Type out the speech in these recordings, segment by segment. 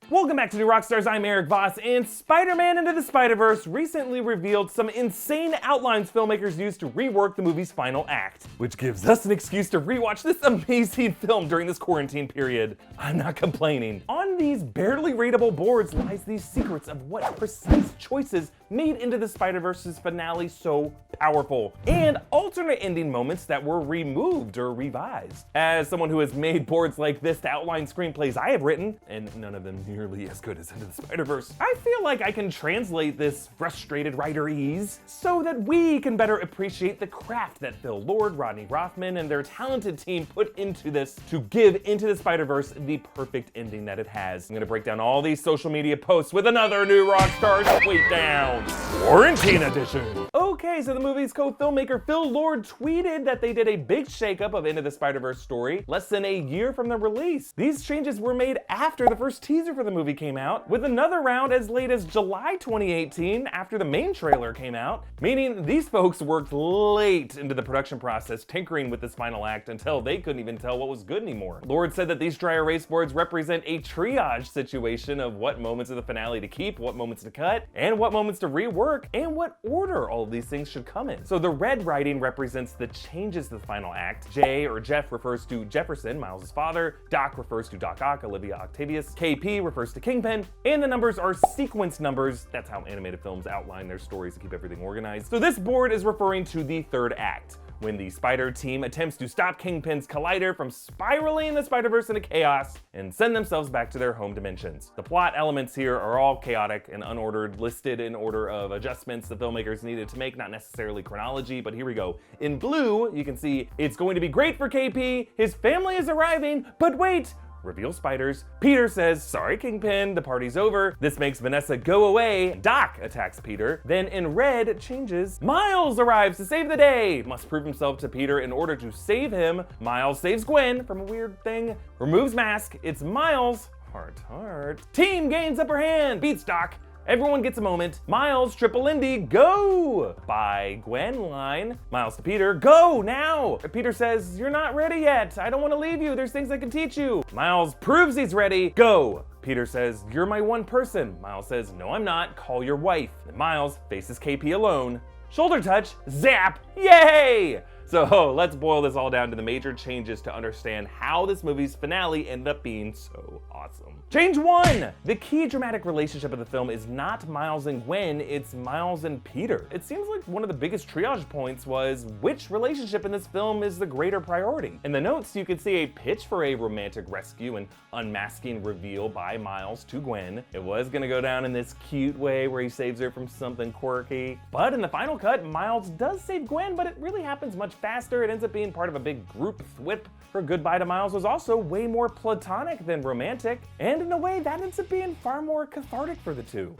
Welcome back to New Rockstars, I'm Eric Voss, and Spider-Man Into the Spider-Verse recently revealed some insane outlines filmmakers used to rework the movie's final act, which gives us an excuse to rewatch this amazing film during this quarantine period. I'm not complaining. On these barely readable boards lies the secrets of what precise choices made Into the Spider-Verse's finale so powerful, and alternate ending moments that were removed or revised. As someone who has made boards like this to outline screenplays I have written, and none of them nearly as good as Into the Spider-Verse, I feel like I can translate this frustrated writer-ese so that we can better appreciate the craft that Phil Lord, Rodney Rothman, and their talented team put into this to give Into the Spider-Verse the perfect ending that it has. I'm gonna break down all these social media posts with another New Rockstars Wait Down Quarantine Edition. Okay, so the movie's co-filmmaker Phil Lord tweeted that they did a big shakeup of Into the Spider-Verse story less than a year from the release. These changes were made after the first teaser for the movie came out, with another round as late as July 2018 after the main trailer came out, meaning these folks worked late into the production process tinkering with this final act until they couldn't even tell what was good anymore. Lord said that these dry erase boards represent a triage situation of what moments of the finale to keep, what moments to cut, and what moments to rework, and what order all of these things should come in. So the red writing represents the changes to the final act. J or Jeff refers to Jefferson, Miles' father. Doc refers to Doc Ock, Olivia Octavius. KP refers to Kingpin. And the numbers are sequence numbers. That's how animated films outline their stories to keep everything organized. So this board is referring to the third act, when the Spider team attempts to stop Kingpin's collider from spiraling the Spider-Verse into chaos and send themselves back to their home dimensions. The plot elements here are all chaotic and unordered, listed in order of adjustments the filmmakers needed to make, not necessarily chronology, but here we go. In blue, you can see it's going to be great for KP, his family is arriving, but wait! Reveal spiders. Peter says, sorry Kingpin, the party's over. This makes Vanessa go away. Doc attacks Peter. Then in red, it changes. Miles arrives to save the day. Must prove himself to Peter in order to save him. Miles saves Gwen from a weird thing. Removes mask. It's Miles. Heart. Team gains upper hand. Beats Doc. Everyone gets a moment. Miles, Triple Indy, go! By Gwen line. Miles to Peter, go now! Peter says, you're not ready yet. I don't want to leave you. There's things I can teach you. Miles proves he's ready. Go! Peter says, you're my one person. Miles says, no, I'm not. Call your wife. And Miles faces KP alone. Shoulder touch, zap, yay! So let's boil this all down to the major changes to understand how this movie's finale ended up being so awesome. Change 1! The key dramatic relationship of the film is not Miles and Gwen, it's Miles and Peter. It seems like one of the biggest triage points was which relationship in this film is the greater priority. In the notes, you could see a pitch for a romantic rescue and unmasking reveal by Miles to Gwen. It was gonna go down in this cute way where he saves her from something quirky. But in the final cut, Miles does save Gwen, but it really happens much faster. It ends up being part of a big group thwip. Her goodbye to Miles was also way more platonic than romantic, and in a way that ends up being far more cathartic for the two.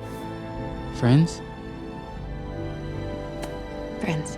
Friends? Friends.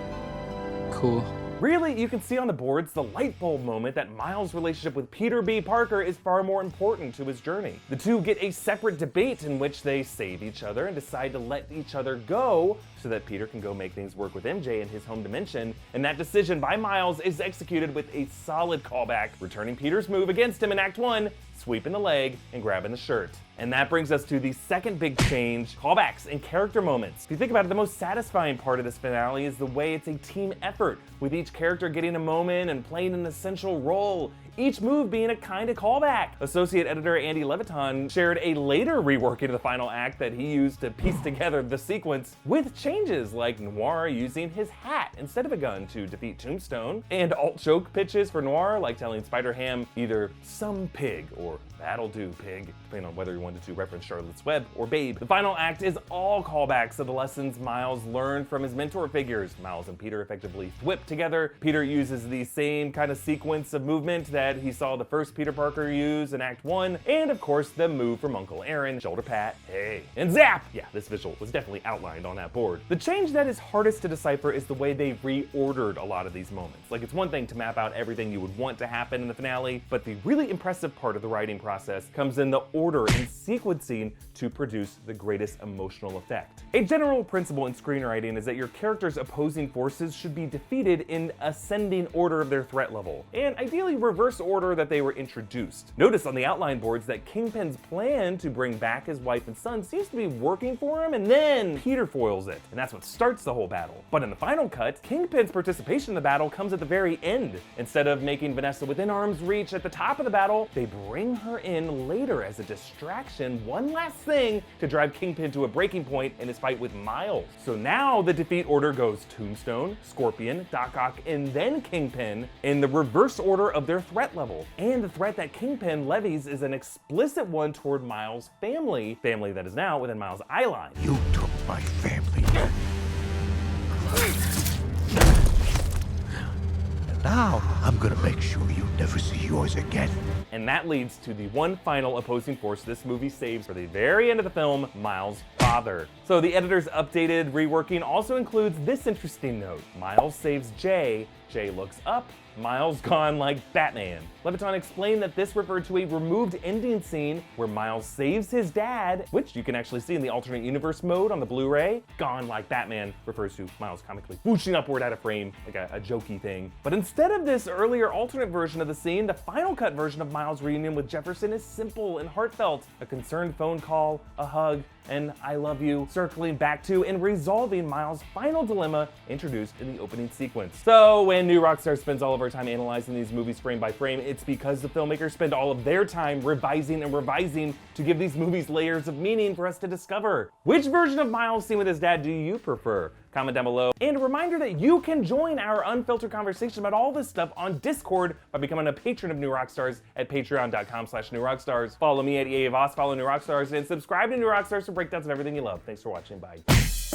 Cool. Really, you can see on the boards the light bulb moment that Miles' relationship with Peter B. Parker is far more important to his journey. The two get a separate debate in which they save each other and decide to let each other go so that Peter can go make things work with MJ in his home dimension, and that decision by Miles is executed with a solid callback, returning Peter's move against him in Act 1, sweeping the leg and grabbing the shirt. And that brings us to the second big change, callbacks and character moments. If you think about it, the most satisfying part of this finale is the way it's a team effort, with each character getting a moment and playing an essential role, each move being a kind of callback. Associate editor Andy Leviton shared a later reworking of the final act that he used to piece together the sequence with changes like Noir using his hat instead of a gun to defeat Tombstone, and alt-joke pitches for Noir like telling Spider-Ham either some pig or that'll do pig, depending on whether you wanted to reference Charlotte's Web or Babe. The final act is all callbacks of the lessons Miles learned from his mentor figures. Miles and Peter effectively thwip together. Peter uses the same kind of sequence of movement that he saw the first Peter Parker use in Act 1, and of course the move from Uncle Aaron, shoulder pat, hey, and zap! Yeah, this visual was definitely outlined on that board. The change that is hardest to decipher is the way they reordered a lot of these moments. Like, it's one thing to map out everything you would want to happen in the finale, but the really impressive part of the writing process comes in the order and sequencing to produce the greatest emotional effect. A general principle in screenwriting is that your characters' opposing forces should be defeated in ascending order of their threat level, and ideally reverse order that they were introduced. Notice on the outline boards that Kingpin's plan to bring back his wife and son seems to be working for him, and then Peter foils it, and that's what starts the whole battle. But in the final cut, Kingpin's participation in the battle comes at the very end. Instead of making Vanessa within arm's reach at the top of the battle, they bring her in later as a distraction, one last thing to drive Kingpin to a breaking point in his fight with Miles. So now the defeat order goes Tombstone, Scorpion, Doc Ock, and then Kingpin in the reverse order of their threat level. And the threat that Kingpin levies is an explicit one toward Miles' family that is now within Miles' eye line. You took my family. And now I'm gonna make sure you never see yours again. And that leads to the one final opposing force this movie saves for the very end of the film, Miles' father. So the editor's updated reworking also includes this interesting note. Miles saves Jay, Jay looks up, Miles gone like Batman. Leviton explained that this referred to a removed ending scene where Miles saves his dad, which you can actually see in the alternate universe mode on the Blu-ray. Gone like Batman refers to Miles comically whooshing upward out of frame, like a jokey thing. But instead of this earlier alternate version of the scene, the final cut version of Miles' reunion with Jefferson is simple and heartfelt. A concerned phone call, a hug, and I love you, circling back to and resolving Miles' final dilemma introduced in the opening sequence. So when New Rockstar spends all of our time analyzing these movies frame by frame, it's because the filmmakers spend all of their time revising and revising to give these movies layers of meaning for us to discover. Which version of Miles seen with his dad do you prefer? Comment down below. And a reminder that you can join our unfiltered conversation about all this stuff on Discord by becoming a patron of New Rockstars at patreon.com/newrockstars. Follow me at EA Voss, follow New Rockstars, and subscribe to New Rockstars for breakdowns of everything you love. Thanks for watching, bye.